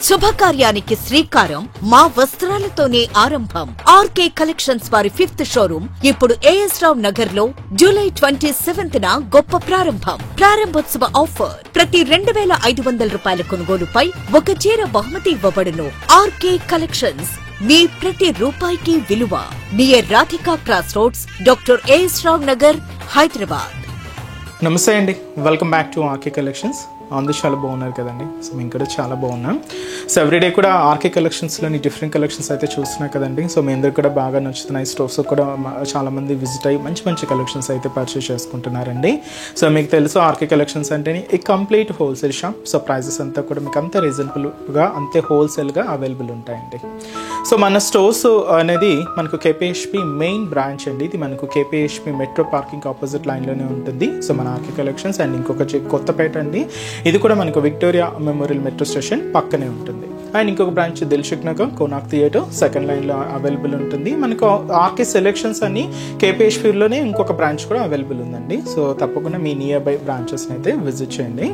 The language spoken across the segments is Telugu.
శుభకార్యానికి శ్రీకారం మా వస్త్రాలతోనే ఆరంభం. ఆర్కే కలెక్షన్స్ వారి 5th షోరూమ్ ఇప్పుడు ఏఎస్ రావు నగర్ లో జూలై 27న గొప్ప ప్రారంభం. ప్రారంభోత్సవ ఆఫర్ ప్రతి 2500 రూపాయల కొనుగోలుపై ఒక చీర బహుమతి ఇవ్వబడును. ఆర్కే కలెక్షన్స్ మీ ప్రతి రూపాయికి విలువ. Near Radhika cross roads, doctor AS Rao Nagar, Hyderabad. నమస్తే అండి, welcome back to RK collections. అందరూ చాలా బాగున్నారు కదండి. సో మేము కూడా చాలా బాగున్నాం. సో ఎవ్రీడే కూడా ఆర్కే కలెక్షన్స్లోని డిఫరెంట్ కలెక్షన్స్ అయితే చూస్తున్నాం కదండి. సో మీ అందరికి కూడా బాగా నచ్చుతున్నాయి. స్టోర్స్ కూడా చాలామంది విజిట్ అయ్యి మంచి మంచి కలెక్షన్స్ అయితే పర్చేస్ చేసుకుంటున్నారండి. సో మీకు తెలుసు ఆర్కే కలెక్షన్స్ అంటేనే ఈ complete wholesale shop. So prices అంతా కూడా మీకు అంత రీజనబుల్గా, అంతే హోల్సేల్గా అవైలబుల్ ఉంటాయండి. సో మన స్టోర్స్ అనేది మనకు కేపీహెచ్పి మెయిన్ బ్రాంచ్ అండి. ఇది మనకు కేపీహెచ్పి మెట్రో పార్కింగ్ ఆపోజిట్ లైన్లోనే ఉంటుంది. సో మన ఆర్కే కలెక్షన్స్ అండ్ ఇంకొక కొత్తపేట అండి, ఇది కూడా మనకు విక్టోరియా మెమోరియల్ మెట్రో స్టేషన్ పక్కనే ఉంటుంది. అండ్ ఇంకొక branch Dilsukh Nagar Konark theatre second లైన్లో అవైలబుల్ ఉంటుంది. మనకు ఆర్కే సెలెక్షన్స్ అని కేపీహెచ్పిలోనే ఇంకొక బ్రాంచ్ కూడా అవైలబుల్ ఉందండి. సో తప్పకుండా మీ నియర్ బై బ్రాంచెస్ని అయితే విజిట్ చేయండి.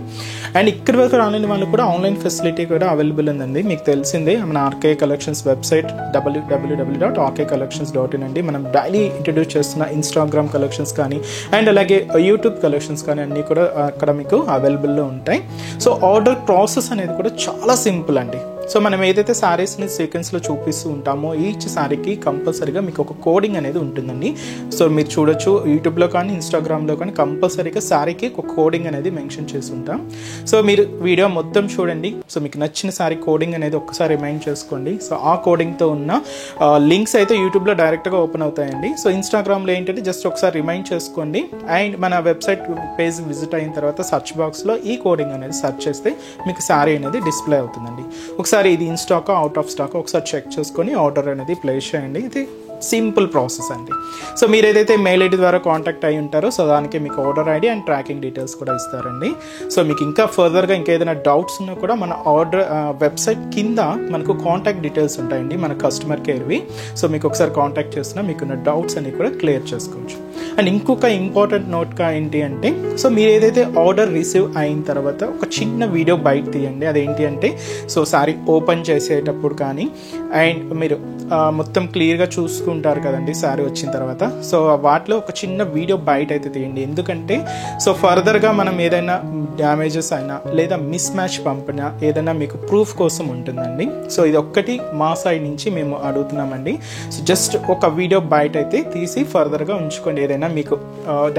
అండ్ ఇక్కడి వరకు రాలేని వాళ్ళు కూడా ఆన్లైన్ ఫెసిలిటీ కూడా అవైలబుల్ ఉందండి. మీకు తెలిసిందే మన ఆర్కే కలెక్షన్స్ వెబ్సైట్ www.rkcollections.in అండి. మనం డైలీ ఇంట్రడ్యూస్ చేస్తున్న ఇన్స్టాగ్రామ్ కలెక్షన్స్ కానీ అండ్ అలాగే యూట్యూబ్ కలెక్షన్స్ కానీ అన్నీ కూడా అక్కడ మీకు అవైలబుల్లో ఉంటాయి. సో ఆర్డర్ ప్రాసెస్ అనేది కూడా చాలా సింపుల్ అండి. సో మనం ఏదైతే శారీస్ని సీక్వెన్స్లో చూపిస్తూ ఉంటామో ఈచ్ శారీకి కంపల్సరీగా మీకు ఒక కోడింగ్ అనేది ఉంటుందండి. సో మీరు చూడొచ్చు యూట్యూబ్లో కానీ ఇన్స్టాగ్రామ్లో కానీ కంపల్సరీగా శారీకి ఒక కోడింగ్ అనేది మెన్షన్ చేసి ఉంటాం. సో మీరు వీడియో మొత్తం చూడండి. సో మీకు నచ్చిన శారీ కోడింగ్ అనేది ఒక్కసారి రిమైండ్ చేసుకోండి. సో ఆ కోడింగ్తో ఉన్న లింక్స్ అయితే యూట్యూబ్లో డైరెక్ట్గా ఓపెన్ అవుతాయండి. సో ఇన్స్టాగ్రామ్లో ఏంటంటే జస్ట్ ఒకసారి రిమైండ్ చేసుకోండి. అండ్ మన వెబ్సైట్ పేజ్ విజిట్ అయిన తర్వాత సర్చ్ బాక్స్లో ఈ కోడింగ్ అనేది సెర్చ్ చేస్తే మీకు శారీ అనేది డిస్ప్లే అవుతుందండి. ఒకసారి ఇది in stock out of stock ఒకసారి చెక్ చేసుకొని ఆర్డర్ అనేది ప్లేస్ చేయండి. ఇది సింపుల్ ప్రాసెస్ అండి. సో మీరు ఏదైతే మెయిల్ ఐడి ద్వారా కాంటాక్ట్ అయ్యి ఉంటారో సో దానికి మీకు order ID and tracking details కూడా ఇస్తారండి. సో మీకు ఇంకా ఫర్దర్గా ఇంకేదైనా డౌట్స్ ఉన్నా కూడా మన ఆర్డర్ వెబ్సైట్ కింద మనకు కాంటాక్ట్ డీటెయిల్స్ ఉంటాయండి, మన కస్టమర్ కేర్వి. సో మీకు ఒకసారి కాంటాక్ట్ చేసినా మీకున్న డౌట్స్ అన్ని కూడా క్లియర్ చేసుకోవచ్చు. అండ్ ఇంకొక ఇంపార్టెంట్ నోట్గా ఏంటి అంటే సో మీరు ఏదైతే ఆర్డర్ రిసీవ్ అయిన తర్వాత ఒక చిన్న వీడియో బయట తీయండి. అదేంటి అంటే సో సారీ ఓపెన్ చేసేటప్పుడు కానీ అండ్ మీరు మొత్తం క్లియర్గా చూసుకుంటారు కదండి శారీ వచ్చిన తర్వాత. సో వాటిలో ఒక చిన్న వీడియో బయట అయితే తీయండి. ఎందుకంటే సో ఫర్దర్గా మనం ఏదైనా డ్యామేజెస్ అయినా లేదా మిస్ మ్యాచ్ పంపినా ఏదైనా మీకు ప్రూఫ్ కోసం ఉంటుందండి. సో ఇది ఒక్కటి మా సైడ్ నుంచి మేము అడుగుతున్నామండి. సో జస్ట్ ఒక వీడియో బయట అయితే తీసి ఫర్దర్గా ఉంచుకోండి. ఏదైనా మీకు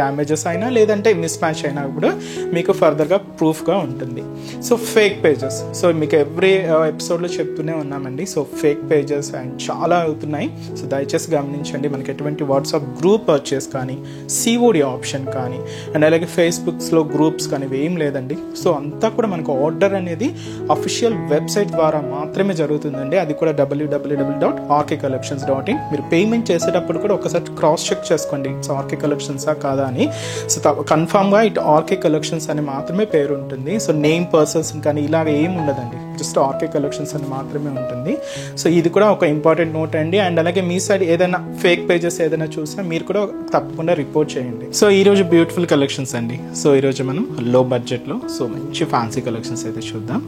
డ్యామేజెస్ అయినా లేదంటే మిస్ మ్యాచ్ అయినా కూడా మీకు ఫర్దర్గా ప్రూఫ్గా ఉంటుంది. సో ఫేక్ పేజెస్, సో మీకు ఎవ్రీ ఎపిసోడ్లో చెప్తూనే ఉన్నామండి. సో ఫేక్ పేజెస్ అండ్ చాలా అవుతున్నాయి. సో దయచేసి గమనించండి. మనకి ఎటువంటి వాట్సాప్ గ్రూప్ పర్చేస్ కానీ సిఓడి ఆప్షన్ కానీ అండ్ అలాగే ఫేస్బుక్స్లో గ్రూప్స్ కానీ ఏం లేదండి. సో అంతా కూడా మనకు ఆర్డర్ అనేది అఫీషియల్ వెబ్సైట్ ద్వారా మాత్రమే జరుగుతుందండి. అది కూడా www.rkcollections.in. మీరు పేమెంట్ చేసేటప్పుడు కూడా ఒకసారి క్రాస్ చెక్ చేసుకోండి సో ఆర్కే కలెక్షన్సా కాదా అని. సో కన్ఫామ్గా ఇటు ఆర్కే కలెక్షన్స్ అని మాత్రమే పేరు ఉంటుంది. సో నేమ్ పర్సన్స్ కానీ ఇలాగ ఏం ఉండదండి, జస్ట్ ఆర్కే కలెక్షన్స్ అని మాత్రమే ఉంటుంది. సో ఇది కూడా ఒక ఇంపార్టెంట్ నోట్ అండి. అండ్ అలాగే మీ సైడ్ ఏదైనా ఫేక్ పేజెస్ ఏదైనా చూసినా మీరు కూడా తప్పకుండా రిపోర్ట్ చేయండి. సో ఈరోజు బ్యూటిఫుల్ కలెక్షన్స్ అండి. సో ఈరోజు మనం లో బడ్జెట్లో సో మంచి ఫ్యాన్సీ కలెక్షన్స్ అయితే చూద్దాం.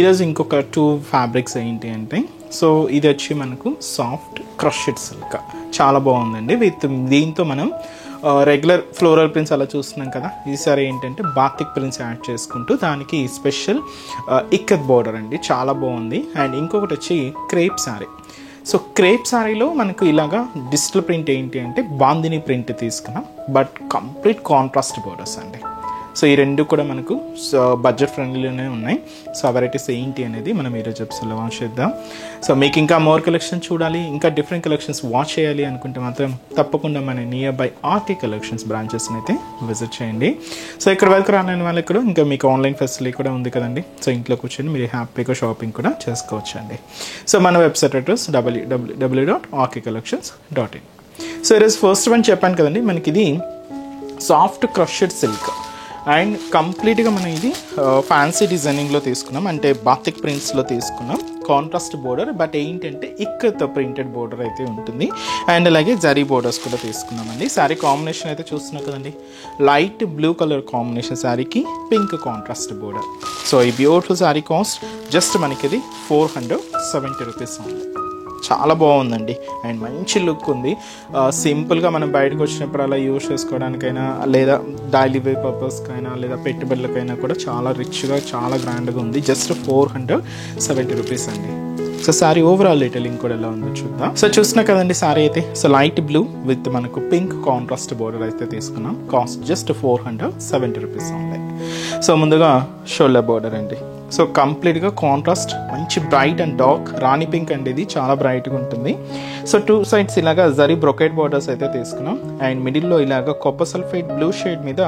ఈరోజు ఇంకొక 2 ఫ్యాబ్రిక్స్ ఏంటి అంటే సో ఇది వచ్చి మనకు సాఫ్ట్ క్రష్డ్ సిల్క్ చాలా బాగుందండి. దీంతో మనం రెగ్యులర్ ఫ్లోరల్ ప్రింట్స్ అలా చూస్తున్నాం కదా, ఈసారి ఏంటంటే బాతిక్ ప్రింట్స్ యాడ్ చేసుకుంటూ దానికి స్పెషల్ ఇక్కత్ బోర్డర్ అండి, చాలా బాగుంది. అండ్ ఇంకొకటి వచ్చి క్రేప్ శారీ. సో క్రేప్ శారీలో మనకు ఇలాగా డిజిటల్ ప్రింట్ ఏంటి అంటే బాందిని ప్రింట్ తీసుకున్నాం, బట్ కంప్లీట్ కాంట్రాస్ట్ బోర్డర్స్ అండి. సో ఈ రెండు కూడా మనకు బడ్జెట్ ఫ్రెండ్లీలోనే ఉన్నాయి. సో ఆ వెరైటీస్ ఏంటి అనేది మనం ఈరోజు ఎపిసోడ్లో వాచ్ చేద్దాం. సో మీకు ఇంకా మోర్ కలెక్షన్ చూడాలి, ఇంకా డిఫరెంట్ కలెక్షన్స్ వాచ్ చేయాలి అనుకుంటే మాత్రం తప్పకుండా మన నియర్ బై ఆర్కే కలెక్షన్స్ బ్రాంచెస్ని అయితే విజిట్ చేయండి. సో ఇక్కడ వరకు రాలేని వాళ్ళకి కూడా ఇంకా మీకు ఆన్లైన్ ఫెసిలిటీ కూడా ఉంది కదండి. సో ఇంట్లో కూర్చొని మీరు హ్యాపీగా షాపింగ్ కూడా చేసుకోవచ్చు అండి. సో మన వెబ్సైట్ అడ్రస్ www.rkcollections.in. సో ఈరోజు ఫస్ట్ వన్ చెప్పాను కదండి, మనకి ఇది సాఫ్ట్ క్రష్డ్ సిల్క్. అండ్ కంప్లీట్గా మనం ఇది ఫ్యాన్సీ డిజైనింగ్లో తీసుకున్నాం, అంటే బాతిక్ ప్రింట్స్లో తీసుకున్నాం. కాంట్రాస్ట్ బోర్డర్, బట్ ఏంటంటే ఇక్కత్ ప్రింటెడ్ బోర్డర్ అయితే ఉంటుంది. అండ్ అలాగే జరీ బోర్డర్స్ కూడా తీసుకున్నామండి. శారీ కాంబినేషన్ అయితే చూస్తున్నాం కదండి, లైట్ బ్లూ కలర్ కాంబినేషన్ శారీకి పింక్ కాంట్రాస్ట్ బోర్డర్. సో ఈ బ్యూటిఫుల్ శారీ కాస్ట్ జస్ట్ మనకి ఇది 470 రూపీస్ ఉంది. చాలా బాగుందండి అండ్ మంచి లుక్ ఉంది. సింపుల్గా మనం బయటకు వచ్చినప్పుడు అలా యూజ్ చేసుకోవడానికైనా, లేదా డైలీ వేర్ పర్పస్కైనా, లేదా పెట్టుబడులకైనా కూడా చాలా రిచ్గా, చాలా గ్రాండ్గా ఉంది. జస్ట్ 470 రూపీస్ అండి. సో శారీ ఓవరాల్ డీటెయిలింగ్ కూడా ఎలా ఉందో చూద్దాం. సో చూసినా కదండి శారీ అయితే, సో లైట్ బ్లూ విత్ మనకు పింక్ కాంట్రాస్ట్ బోర్డర్ అయితే తీసుకున్నాం. కాస్ట్ జస్ట్ 470 రూపీస్ ఉంది. సో ముందుగా షోల్డర్ బోర్డర్ అండి. సో కంప్లీట్గా కాంట్రాస్ట్ మంచి bright and dark Rani pink అండి, ఇది చాలా బ్రైట్గా ఉంటుంది. సో 2 సైడ్స్ ఇలాగా జరీ బ్రొకెట్ బార్డర్స్ అయితే తీసుకున్నాం. అండ్ మిడిల్లో ఇలాగా కాపర్ సల్ఫేట్ బ్లూ షేడ్ మీద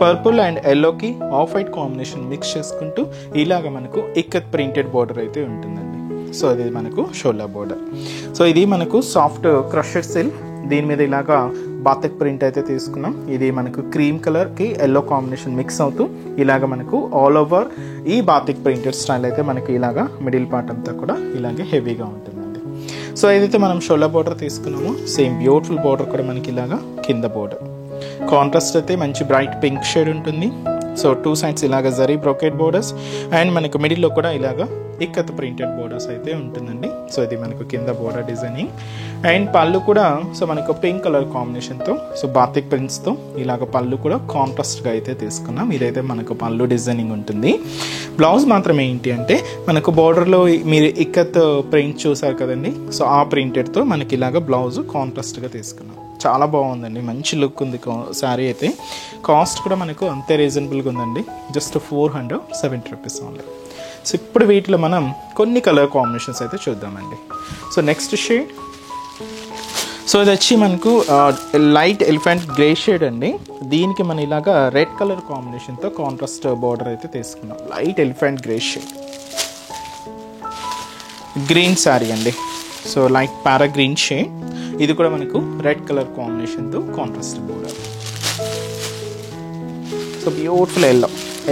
పర్పుల్ అండ్ ఎల్లోకి ఆఫ్ వైట్ కాంబినేషన్ మిక్స్ చేసుకుంటూ ఇలాగ మనకు ఇక్కత్ ప్రింటెడ్ బార్డర్ అయితే ఉంటుందండి. సో ఇది మనకు షోల్డర్ బోర్డర్. సో ఇది మనకు సాఫ్ట్ క్రషెడ్ సిల్క్, దీని మీద ఇలాగా బాతిక్ ప్రింట్ అయితే తీసుకున్నాం. ఇది మనకు క్రీమ్ కలర్కి ఎల్లో కాంబినేషన్ మిక్స్ అవుతూ ఇలాగ మనకు ఆల్ ఓవర్ ఈ బాతిక్ ప్రింటెడ్ స్టైల్ అయితే మనకి ఇలాగా మిడిల్ పార్ట్ అంతా కూడా ఇలాగే హెవీగా ఉంటుందండి. సో ఏదైతే మనం షోల్డర్ బోర్డర్ తీసుకున్నామో సేమ్ బ్యూటిఫుల్ బోర్డర్ కూడా మనకి ఇలాగా కింద బోర్డర్ కాంట్రాస్ట్ అయితే మంచి బ్రైట్ పింక్ షేడ్ ఉంటుంది. సో 2 సైడ్స్ ఇలాగ జరీ బ్రోకెట్ బోర్డర్స్ అండ్ మనకు మిడిల్లో కూడా ఇలాగా ఇక్కత్ ప్రింటెడ్ బోర్డర్స్ అయితే ఉంటుందండి. సో ఇది మనకు కింద బోర్డర్ డిజైనింగ్. అండ్ పళ్ళు కూడా సో మనకు పింక్ కలర్ కాంబినేషన్తో, సో బాతిక్ ప్రింట్స్తో ఇలాగ పళ్ళు కూడా కాంట్రాస్ట్గా అయితే తీసుకున్నాం. ఇదైతే మనకు పళ్ళు డిజైనింగ్ ఉంటుంది. బ్లౌజ్ మాత్రం ఏంటి అంటే మనకు బోర్డర్లో మీరు ఇక్కత్ ప్రింట్ చూసారు కదండి, సో ఆ ప్రింటెడ్తో మనకి ఇలాగ బ్లౌజ్ కాంట్రాస్ట్గా తీసుకున్నాం. చాలా బాగుందండి, మంచి లుక్ ఉంది శారీ అయితే. కాస్ట్ కూడా మనకు అంతే రీజనబుల్గా ఉందండి, జస్ట్ 470 రూపీస్ ఓన్లీ. సో ఇప్పుడు వీటిలో మనం కొన్ని కలర్ కాంబినేషన్స్ అయితే చూద్దామండి. సో నెక్స్ట్ షేడ్, సో ఇది వచ్చి మనకు లైట్ ఎలిఫెంట్ గ్రే షేడ్ అండి. దీనికి మనం ఇలాగా రెడ్ కలర్ కాంబినేషన్తో కాంట్రాస్ట్ బార్డర్ అయితే తీసుకున్నాం. Light elephant grey shade, green sari అండి. సో లైట్ పారా గ్రీన్ షేడ్, ఇది కూడా మనకు రెడ్ కలర్ కాంబినేషన్తో కాంట్రాస్ట్ బోర్డర్. సో బ్యూటిఫుల్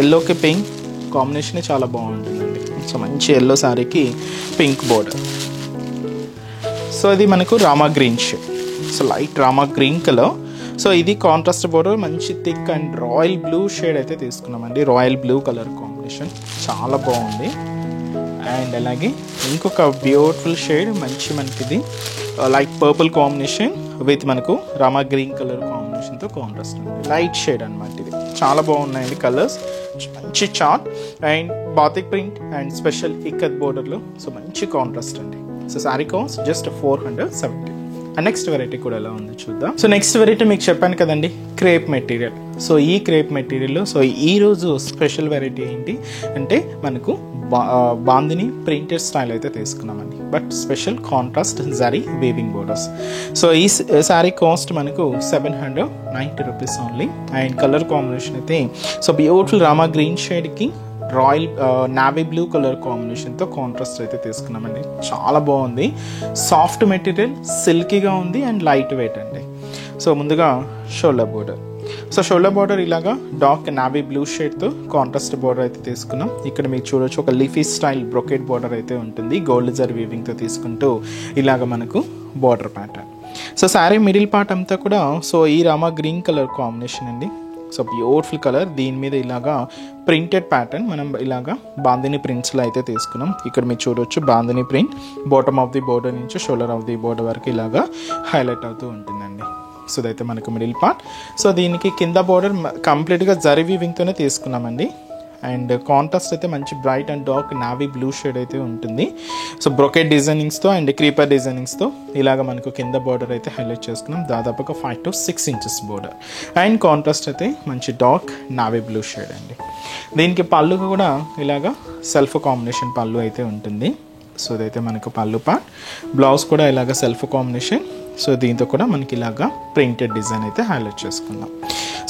ఎల్లోకి పింక్ కాంబినేషన్ చాలా బాగుంటుందండి. సో మంచి ఎల్లో శారీకి పింక్ బోర్డర్. సో ఇది మనకు Rama green shade, so light Rama green colour. So ఇది కాంట్రాస్ట్ బోర్డర్ మంచి thick and royal blue shade అయితే తీసుకున్నామండి. రాయల్ బ్లూ కలర్ కాంబినేషన్ చాలా బాగుంది. అండ్ అలాగే ఇంకొక బ్యూటిఫుల్ షేడ్ మంచి మనకిది లైట్ పర్పుల్ కాంబినేషన్ విత్ మనకు రామా గ్రీన్ కలర్ కాంబినేషన్తో కాంట్రాస్ట్ ఉంది. లైట్ షేడ్ అనమాట, ఇది చాలా బాగున్నాయండి కలర్స్. మంచి chart and batik print and special ikat బోర్డర్లో, సో మంచి కాంట్రాస్ట్ అండి. So sari cost just 470. And next variety కూడా ఎలా ఉంది చూద్దాం. సో నెక్స్ట్ వెరైటీ మీకు చెప్పాను కదండి, క్రేప్ మెటీరియల్. సో ఈ క్రేప్ మెటీరియల్లో సో ఈరోజు స్పెషల్ వెరైటీ ఏంటి అంటే మనకు బాందిని ప్రింటెడ్ స్టైల్ అయితే తీసుకున్నామండి, but special contrast zari weaving borders. So ఈ శారీ కాస్ట్ మనకు 790 rupees only. And colour combination అయితే సో బ్యూటిఫుల్ రామా గ్రీన్ షేడ్కి రాయల్ నావీ బ్లూ కలర్ కాంబినేషన్తో కాంట్రాస్ట్ అయితే తీసుకున్నామండి. చాలా బాగుంది, సాఫ్ట్ మెటీరియల్, సిల్కీగా ఉంది అండ్ లైట్ వెయిట్ అండి. సో ముందుగా shoulder border. So shoulder border ఇలాగా డార్క్ నావీ బ్లూ షేడ్తో కాంట్రాస్ట్ బార్డర్ అయితే తీసుకున్నాం. ఇక్కడ మీరు చూడొచ్చు ఒక లీఫీ స్టైల్ బ్రొకెట్ బార్డర్ అయితే ఉంటుంది. గోల్డ్ జరీ వీవింగ్తో తీసుకుంటూ ఇలాగ మనకు border pattern. So sari middle part అంతా కూడా సో ఈ రామా గ్రీన్ కలర్ కాంబినేషన్ అండి. సో బ్యూటిఫుల్ కలర్, దీని మీద ఇలాగా ప్రింటెడ్ ప్యాటర్న్ మనం ఇలాగా బాందిని ప్రింట్స్లో అయితే తీసుకున్నాం. ఇక్కడ మీరు చూడొచ్చు bandhani print bottom of the border నుంచి షోల్డర్ ఆఫ్ ది బోర్డర్ వరకు ఇలాగా హైలైట్ అవుతూ ఉంటుందండి. సో ఇదైతే మనకు మిడిల్ పార్ట్. సో దీనికి కింద బోర్డర్ కంప్లీట్గా జరీ వీవింగ్తోనే తీసుకున్నామండి. అండ్ కాంట్రాస్ట్ అయితే మంచి bright and dark navy blue shade అయితే ఉంటుంది. సో బ్రొకెట్ డిజైనింగ్స్తో అండ్ క్రీపర్ డిజైనింగ్స్తో ఇలాగ మనకు కింద బార్డర్ అయితే హైలైట్ చేసుకున్నాం. దాదాపుగా 5 to 6 inches border. And contrast అయితే మంచి డార్క్ నావీ బ్లూ షేడ్ అండి. దీనికి పళ్ళు కూడా ఇలాగా సెల్ఫ్ కాంబినేషన్ పళ్ళు అయితే ఉంటుంది. సో ఇదైతే మనకు పళ్ళు పార్ట్. బ్లౌజ్ కూడా ఇలాగ సెల్ఫ్ కాంబినేషన్. సో దీంతో కూడా మనకి ఇలాగా ప్రింటెడ్ డిజైన్ అయితే హైలైట్ చేసుకుందాం.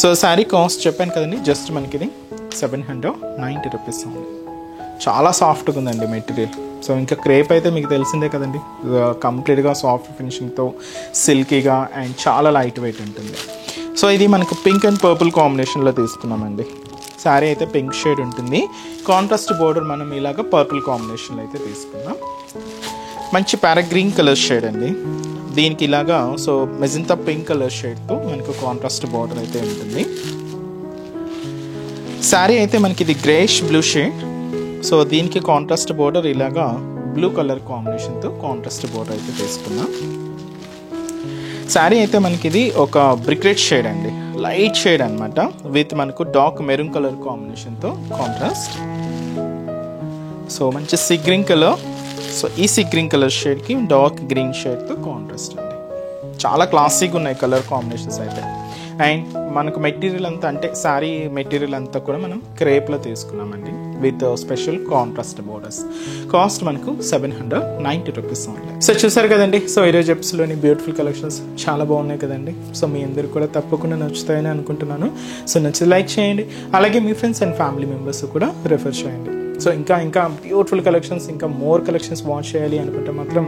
సో శారీ కాస్ట్ చెప్పాను కదండి, జస్ట్ మనకి ఇది 790 రూపీస్ ఉంది. చాలా సాఫ్ట్గా ఉందండి మెటీరియల్. సో ఇంకా క్రేప్ అయితే మీకు తెలిసిందే కదండి, కంప్లీట్గా సాఫ్ట్ ఫినిషింగ్తో సిల్కీగా అండ్ చాలా లైట్ వెయిట్ ఉంటుంది. సో ఇది మనకు పింక్ అండ్ పర్పుల్ కాంబినేషన్లో తీసుకున్నామండి. శారీ అయితే పింక్ షేడ్ ఉంటుంది. కాంట్రాస్ట్ బోర్డర్ మనం ఇలాగ పర్పుల్ కాంబినేషన్లో అయితే తీసుకున్నాం. మంచి ప్యారెట్ గ్రీన్ కలర్ షేడ్ అండి. దీనికి ఇలాగా సో మెజంతా పింక్ కలర్ షేడ్తో మనకు కాంట్రాస్ట్ బార్డర్ అయితే ఉంటుంది. శారీ అయితే మనకి ఇది గ్రేష్ బ్లూ షేడ్. సో దీనికి కాంట్రాస్ట్ బార్డర్ ఇలాగా బ్లూ కలర్ కాంబినేషన్తో కాంట్రాస్ట్ బార్డర్ అయితే తీసుకున్నాం. శారీ అయితే మనకి ఇది ఒక బ్రిక్ రెడ్ షేడ్ అండి, లైట్ షేడ్ అనమాట, విత్ మనకు డార్క్ మెరూన్ కలర్ కాంబినేషన్తో కాంట్రాస్ట్. సో మంచి సీ గ్రీన్ కలర్. సో ఈ సీ గ్రీన్ కలర్ షేడ్కి డార్క్ గ్రీన్ షేడ్తో కాంట్రాస్ట్ అండి. చాలా క్లాసిక్గా ఉన్నాయి కలర్ కాంబినేషన్స్ అయితే. అండ్ మనకు మెటీరియల్ అంతా అంటే శారీ మెటీరియల్ అంతా కూడా మనం క్రేప్లో తీసుకున్నామండి with special contrast borders. Cost మనకు 790 రూపీస్ ఓన్లీ. సో చూసారు కదండి. సో ఈరోజు ఎపిసోడ్లోని బ్యూటిఫుల్ కలెక్షన్స్ చాలా బాగున్నాయి కదండి. సో మీ అందరు కూడా తప్పకుండా నచ్చుతాయని అనుకుంటున్నాను. సో నచ్చితే లైక్ చేయండి, అలాగే మీ ఫ్రెండ్స్ అండ్ ఫ్యామిలీ మెంబర్స్ కూడా రెఫర్ చేయండి. సో ఇంకా బ్యూటిఫుల్ కలెక్షన్స్, ఇంకా మోర్ కలెక్షన్స్ వాచ్ చేయాలి అనుకుంటే మాత్రం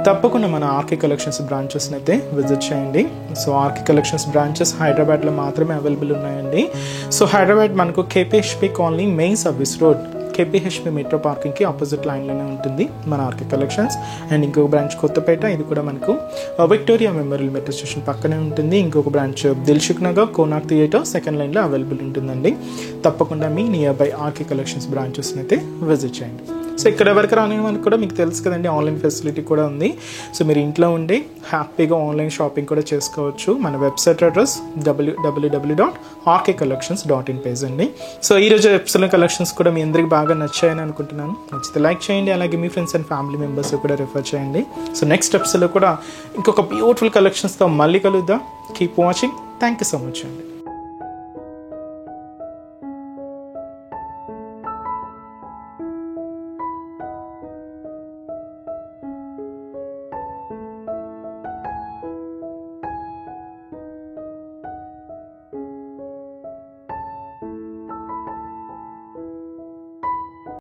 తప్పకుండా మన ఆర్కే కలెక్షన్స్ బ్రాంచెస్ని అయితే విజిట్ చేయండి. సో ఆర్కే కలెక్షన్స్ బ్రాంచెస్ హైదరాబాద్లో మాత్రమే అవైలబుల్ ఉన్నాయండి. సో హైదరాబాద్ మనకు KPHP colony main service road, KPHP metro పార్కింగ్కి ఆపోజిట్ లైన్లోనే ఉంటుంది మన ఆర్కే కలెక్షన్స్. అండ్ ఇంకొక బ్రాంచ్ కొత్తపేట, ఇది కూడా మనకు విక్టోరియా మెమోరియల్ మెట్రో స్టేషన్ పక్కనే ఉంటుంది. ఇంకొక branch Dilsukh Nagar Konark theatre second లైన్లో అవైలబుల్ ఉంటుందండి. తప్పకుండా మీ నియర్ బై ఆర్కే కలెక్షన్స్ బ్రాంచెస్ని అయితే విజిట్ చేయండి. సో ఇక్కడ ఎవరికి రాని మనకు కూడా మీకు తెలుసు కదండి, ఆన్లైన్ ఫెసిలిటీ కూడా ఉంది. సో మీరు ఇంట్లో ఉండి హ్యాపీగా ఆన్లైన్ షాపింగ్ కూడా చేసుకోవచ్చు. మన వెబ్సైట్ అడ్రస్ www.rkcollections.in పేజ్ అండి. సో ఈరోజు ఎపిసోడ్ కలెక్షన్స్ కూడా మీ అందరికి బాగా నచ్చాయని అనుకుంటున్నాను. నచ్చితే లైక్ చేయండి, అలాగే మీ ఫ్రెండ్స్ అండ్ ఫ్యామిలీ మెంబర్స్ కూడా రిఫర్ చేయండి. సో నెక్స్ట్ ఎపిసోడ్లో కూడా ఇంకొక బ్యూటిఫుల్ కలెక్షన్స్తో మళ్ళీ కలుద్దాం. Keep watching. Thank you so much అండి.